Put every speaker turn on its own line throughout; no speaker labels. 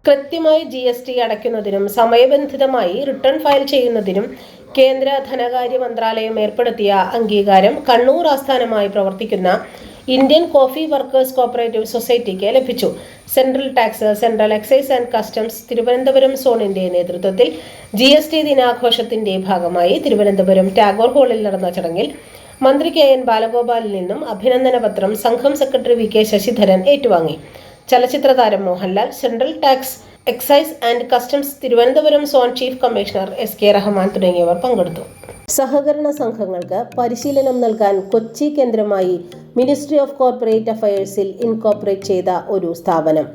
കൃത്യമായി GST അടയ്ക്കുന്നതിനും സമയബന്ധിതമായി return file ചെയ്യുന്നതിനും കേന്ദ്ര ധനകാര്യ മന്ത്രാലയം ഏർപ്പെടുത്തിയ അംഗീകാരം കണ്ണൂർ ആസ്ഥാനമായി പ്രവർത്തിക്കുന്ന ഇന്ത്യൻ കോഫി വർക്കേഴ്സ് കോഓപ്പറേറ്റീവ് സൊസൈറ്റിക്ക് ലഭിച്ചു. Central tax, central excise and customs Thiruvananthapuram സോണിന്റെ നേതൃത്വത്തിൽ GST ദിനാഘോഷത്തിന്റെ ഭാഗമായി തിരുവനന്തപുരം ടാഗോർ ഹാളിൽ നടന്ന ചടങ്ങിൽ മന്ത്രി KN ബാലഗോപാലിൽ നിന്നും അഭിനന്ദന പത്രം സംഘം സെക്രട്ടറി VK ശശിധരൻ ഏറ്റുവാങ്ങി. ചലച്ചിത്ര താരം Mohanlal, central tax, excise and customs Thiruvananthapuram zone chief commissioner SK Rahman തുടങ്ങിയവർ പങ്കെടുത്തു. സഹകരണ സംഘങ്ങൾക്ക് പരിശീലനം നൽകാൻ കൊച്ചി കേന്ദ്രമായി മിനിസ്ട്രി ഓഫ് കോർപ്പറേറ്റ് അഫയേഴ്സിൽ ഇൻകോർപ്പറേറ്റ് ചെയ്ത ഒരു സ്ഥാപനം.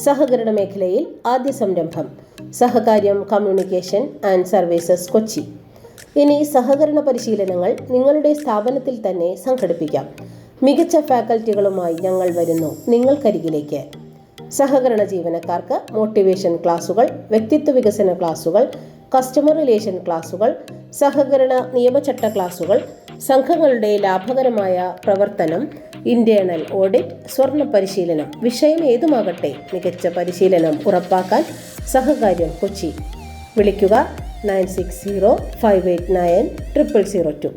സഹകരണ മേഖലയിൽ ആദ്യ സംരംഭം സഹകാര്യം കമ്മ്യൂണിക്കേഷൻ ആൻഡ് സർവീസസ് കൊച്ചി. ഇനി സഹകരണ പരിശീലനങ്ങൾ നിങ്ങളുടെ സ്ഥാപനത്തിൽ തന്നെ സംഘടിപ്പിക്കാം. മികച്ച ഫാക്കൽറ്റികളുമായി ഞങ്ങൾ വരുന്നു നിങ്ങൾക്കരികിലേക്ക്. സഹകരണ ജീവനക്കാർക്ക് മോട്ടിവേഷൻ ക്ലാസുകൾ, വ്യക്തിത്വ വികസന ക്ലാസുകൾ, കസ്റ്റമർ റിലേഷൻ ക്ലാസുകൾ, സഹകരണ നിയമചട്ട ക്ലാസുകൾ, സംഘങ്ങളുടെ ലാഭകരമായ പ്രവർത്തനം, ഇന്റേണൽ ഓഡിറ്റ്, സ്വർണ്ണ പരിശീലനം, വിഷയം ഏതുമാകട്ടെ മികച്ച പരിശീലനം ഉറപ്പാക്കാൻ സഹകാര്യം കൊച്ചി. വിളിക്കുക 9605890002.